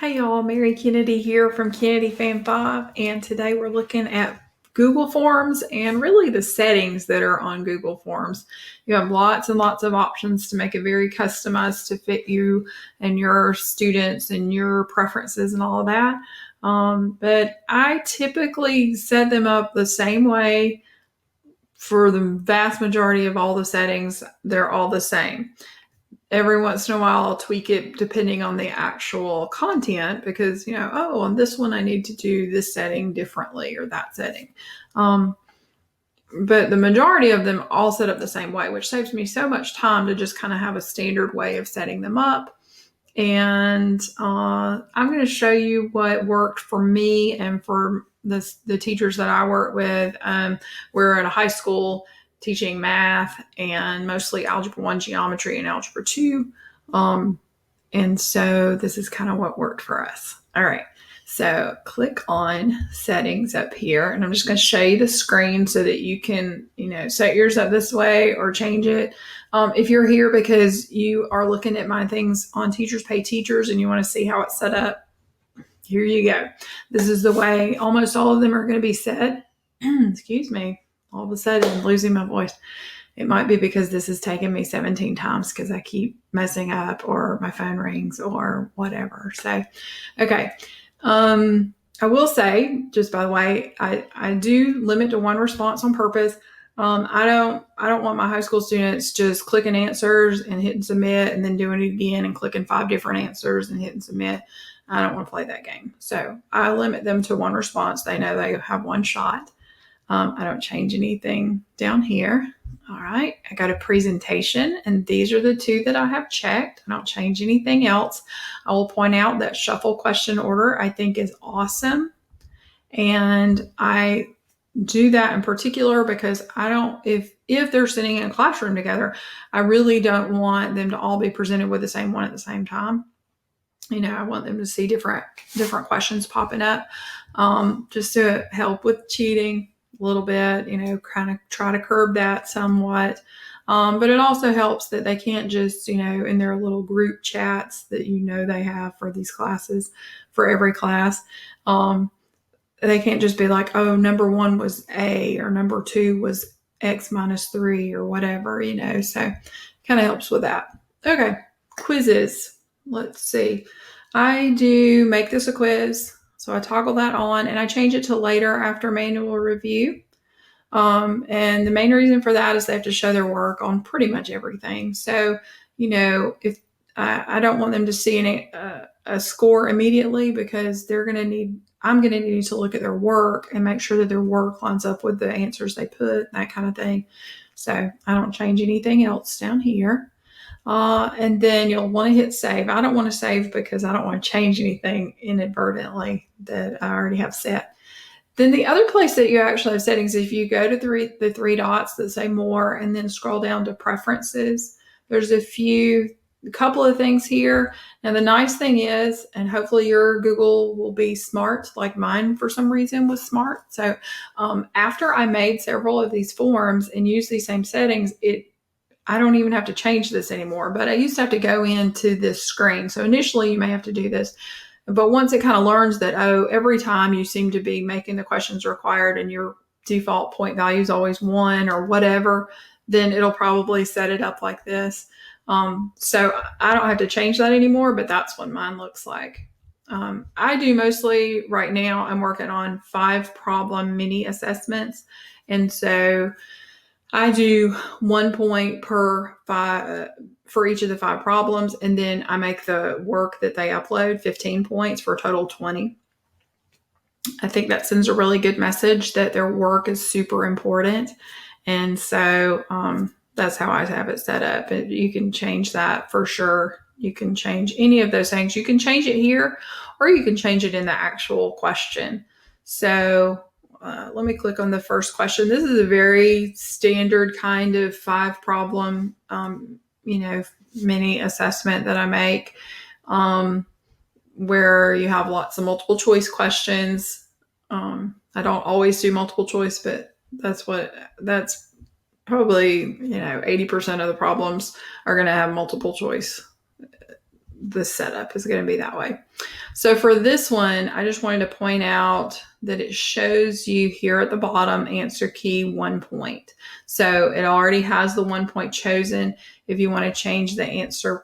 Hey y'all, Mary Kennedy here from Kennedy Fan 5, and today we're looking at Google Forms and really the settings that are on Google Forms. You have lots and lots of options to make it very customized to fit you and your students and your preferences and all of that. But I typically set them up the same way for the vast majority of all the settings. They're all the same. Every once in a while I'll tweak it depending on the actual content because, on this one I need to do this setting differently or that setting. Um, but the majority of them all set up the same way, which saves me so much time to just kind of have a standard way of setting them up. And I'm going to show you what worked for me and for the teachers that I work with. We're at a high school teaching math and mostly Algebra 1 geometry and Algebra 2. And so this is kind of what worked for us. All right. So click on settings up here, and I'm just going to show you the screen so that you can, set yours up this way or change it. If you're here because you are looking at my things on Teachers Pay Teachers and you want to see how it's set up, here you go. This is the way almost all of them are going to be set. Excuse me. All of a sudden, I'm losing my voice. It might be because this has taken me 17 times because I keep messing up or my phone rings or whatever. So, okay. I will say, just by the way, I do limit to one response on purpose. I don't want my high school students just clicking answers and hitting submit and then doing it again and clicking 5 different answers and hitting submit. I don't want to play that game. So I limit them to one response. They know they have one shot. I don't change anything down here. All right, I got a presentation, and these are the 2 that I have checked. I don't change anything else. I will point out that shuffle question order I think is awesome. And I do that in particular because if they're sitting in a classroom together, I really don't want them to all be presented with the same one at the same time. I want them to see different questions popping up, just to help with cheating a little bit, kind of try to curb that somewhat. But it also helps that they can't just, in their little group chats that they have for these classes, for every class, they can't just be like, oh, number 1 was A or number 2 was X minus 3 or whatever, so kind of helps with that. Okay, quizzes. Let's see. I do make this a quiz. So I toggle that on and I change it to later after manual review. And the main reason for that is they have to show their work on pretty much everything. So, if I don't want them to see a score immediately because I'm going to need to look at their work and make sure that their work lines up with the answers they put, that kind of thing. So I don't change anything else down here. And then you'll want to hit save. I don't want to save because I don't want to change anything inadvertently that I already have set. Then the other place that you actually have settings, if you go to the 3 dots that say more and then scroll down to preferences, there's a couple of things here. Now the nice thing is, and hopefully your Google will be smart like mine for some reason was smart. So after I made several of these forms and used these same settings, I don't even have to change this anymore, but I used to have to go into this screen. So initially you may have to do this, but once it kind of learns that, every time you seem to be making the questions required and your default point value is always 1 or whatever, then it'll probably set it up like this. So I don't have to change that anymore, but that's what mine looks like. I do mostly right now, I'm working on 5 problem mini assessments. And so I do 1 point per 5 for each of the 5 problems. And then I make the work that they upload 15 points for a total 20. I think that sends a really good message that their work is super important. And so that's how I have it set up. You can change that for sure. You can change any of those things. You can change it here or you can change it in the actual question. So let me click on the first question. This is a very standard kind of 5 problem, mini assessment that I make, where you have lots of multiple choice questions. I don't always do multiple choice, but that's probably, 80% of the problems are going to have multiple choice. The setup is going to be that way. So for this one, I just wanted to point out that it shows you here at the bottom, answer key 1 point. So it already has the 1 point chosen. If you want to change the answer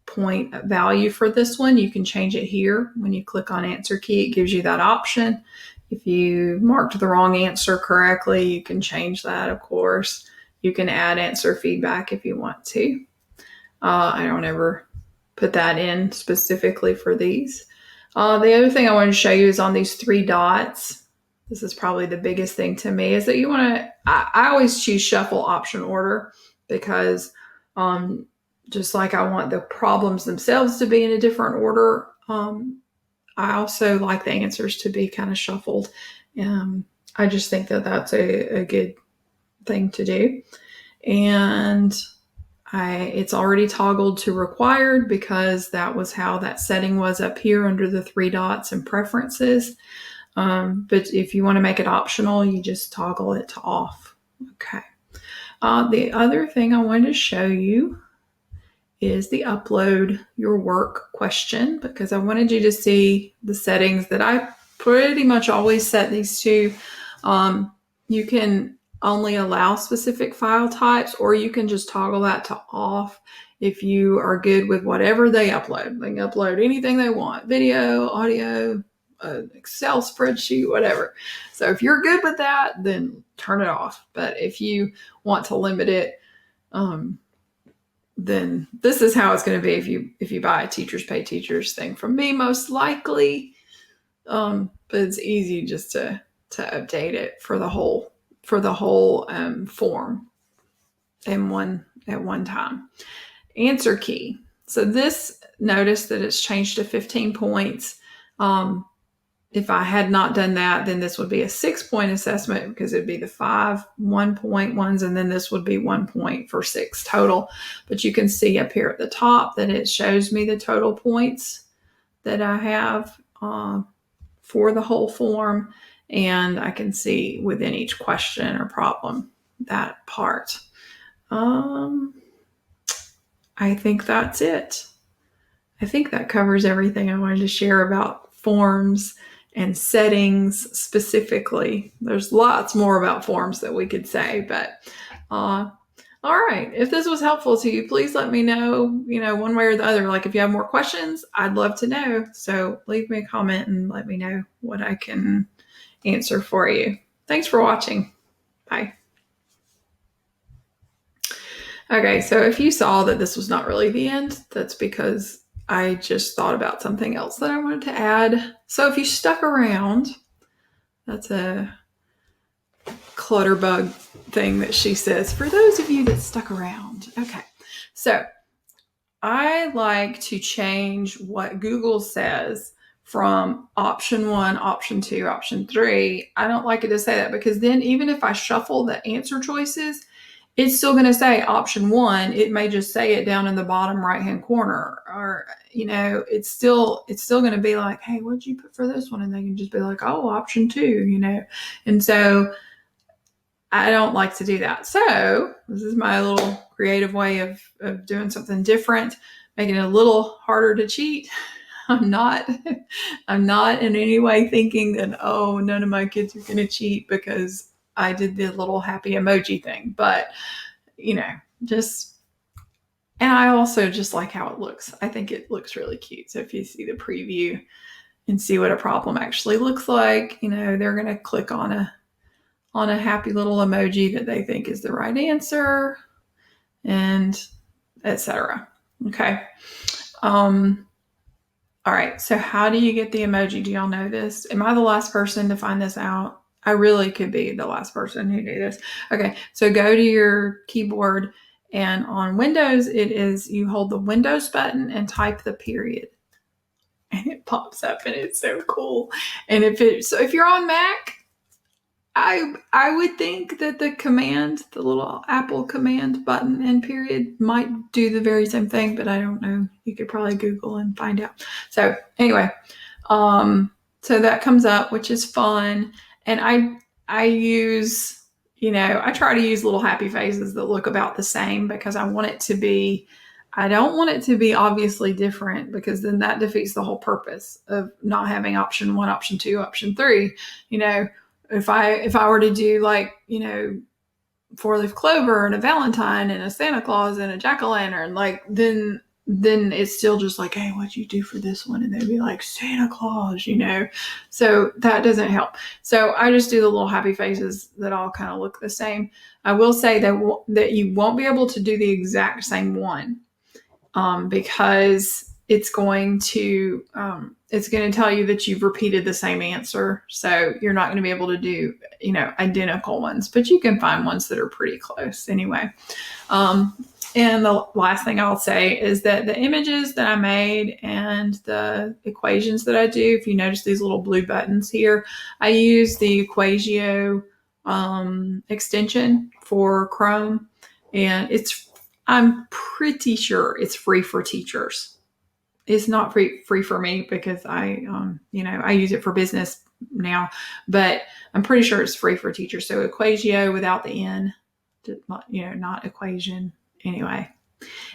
point value for this one, you can change it here. When you click on answer key, it gives you that option. If you marked the wrong answer correctly, you can change that, of course. You can add answer feedback if you want to. I don't ever put that in specifically for these. The other thing I wanted to show you is on these 3 dots. This is probably the biggest thing to me, is that you want to, I always choose shuffle option order, because just like I want the problems themselves to be in a different order, I also like the answers to be kind of shuffled. I just think that that's a good thing to do. And it's already toggled to required, because that was how that setting was up here under the 3 dots and preferences. But if you want to make it optional, you just toggle it to off. Okay. The other thing I wanted to show you is the upload your work question, because I wanted you to see the settings that I pretty much always set these to. You can only allow specific file types, or you can just toggle that to off if you are good with whatever they upload. They can upload anything they want: video, audio, Excel spreadsheet, whatever. So if you're good with that, then turn it off. But if you want to limit it, then this is how it's going to be if you buy a Teachers Pay Teachers thing from me, most likely. But it's easy just to update it for the whole form at one time. Answer key. So this, notice that it's changed to 15 points. If I had not done that, then this would be a 6-point assessment, because it'd be the 5 1-point ones, and then this would be 1 point for 6 total. But you can see up here at the top that it shows me the total points that I have for the whole form, and I can see within each question or problem that part. I think that's it. I think that covers everything I wanted to share about forms and settings specifically. There's lots more about forms that we could say, but all right. If this was helpful to you, please let me know, one way or the other. Like if you have more questions, I'd love to know. So leave me a comment and let me know what I can answer for you. Thanks for watching. Bye. Okay, so if you saw that this was not really the end, that's because I just thought about something else that I wanted to add. So if you stuck around, that's a clutterbug thing that she says, for those of you that stuck around. Okay, so I like to change what Google says from option 1, option 2, option 3. I don't like it to say that, because then even if I shuffle the answer choices, it's still going to say option 1. It may just say it down in the bottom right-hand corner, or, it's still going to be like, hey, what'd you put for this one? And they can just be like, oh, option 2, And so I don't like to do that. So this is my little creative way of doing something different, making it a little harder to cheat. I'm not in any way thinking that, oh, none of my kids are going to cheat because I did the little happy emoji thing, but and I also just like how it looks. I think it looks really cute. So if you see the preview and see what a problem actually looks like, they're going to click on a happy little emoji that they think is the right answer, and etc. Okay. All right. So how do you get the emoji? Do y'all know this? Am I the last person to find this out? I really could be the last person who knew this. Okay, so go to your keyboard, and on Windows, it is you hold the Windows button and type the period, and it pops up, and it's so cool. And if you're on Mac, I would think that the little Apple command button and period might do the very same thing, but I don't know. You could probably Google and find out. So anyway, so that comes up, which is fun. And I use, I try to use little happy faces that look about the same, because I want it to be I don't want it to be obviously different because then that defeats the whole purpose of not having option one, option two, option three. You know, if I were to do like, four-leaf clover and a Valentine and a Santa Claus and a jack-o'-lantern, like then it's still just like, hey, what'd you do for this one? And they'd be like, Santa Claus. So that doesn't help. So I just do the little happy faces that all kind of look the same. I will say that you won't be able to do the exact same one, because it's going to tell you that you've repeated the same answer. So you're not going to be able to do, identical ones, but you can find ones that are pretty close anyway. And the last thing I'll say is that the images that I made and the equations that I do, if you notice these little blue buttons here, I use the Equatio extension for Chrome, and I'm pretty sure it's free for teachers. It's not free for me because I use it for business now, but I'm pretty sure it's free for teachers. So Equatio without the N, not equation.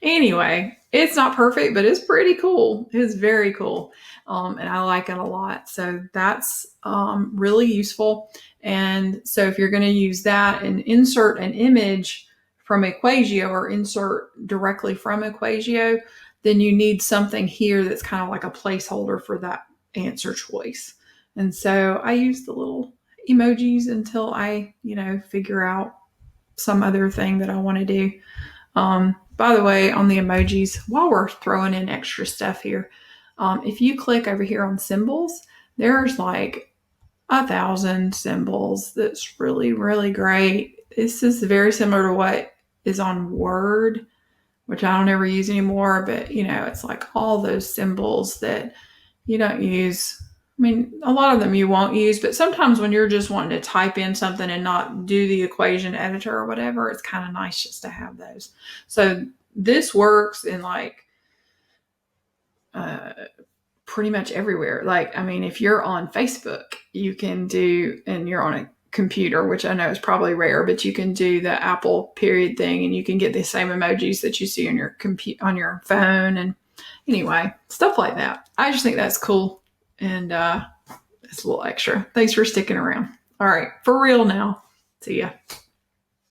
Anyway, it's not perfect, but it's pretty cool. It's very cool. And I like it a lot. So that's really useful. And so if you're going to use that and insert an image from Equatio or insert directly from Equatio, then you need something here that's kind of like a placeholder for that answer choice. And so I use the little emojis until I, figure out some other thing that I want to do. By the way, on the emojis, while we're throwing in extra stuff here, if you click over here on symbols, there's like 1,000 symbols. That's really, really great. This is very similar to what is on Word, which I don't ever use anymore, but it's like all those symbols that you don't use. I mean, a lot of them you won't use, but sometimes when you're just wanting to type in something and not do the equation editor or whatever, it's kind of nice just to have those. So this works in like pretty much everywhere. Like, I mean, if you're on Facebook, you can do, and you're on a computer, which I know is probably rare, but you can do the Apple period thing, and you can get the same emojis that you see on your on your phone, and anyway, stuff like that. I just think that's cool, and it's a little extra. Thanks for sticking around. All right, for real now. See ya.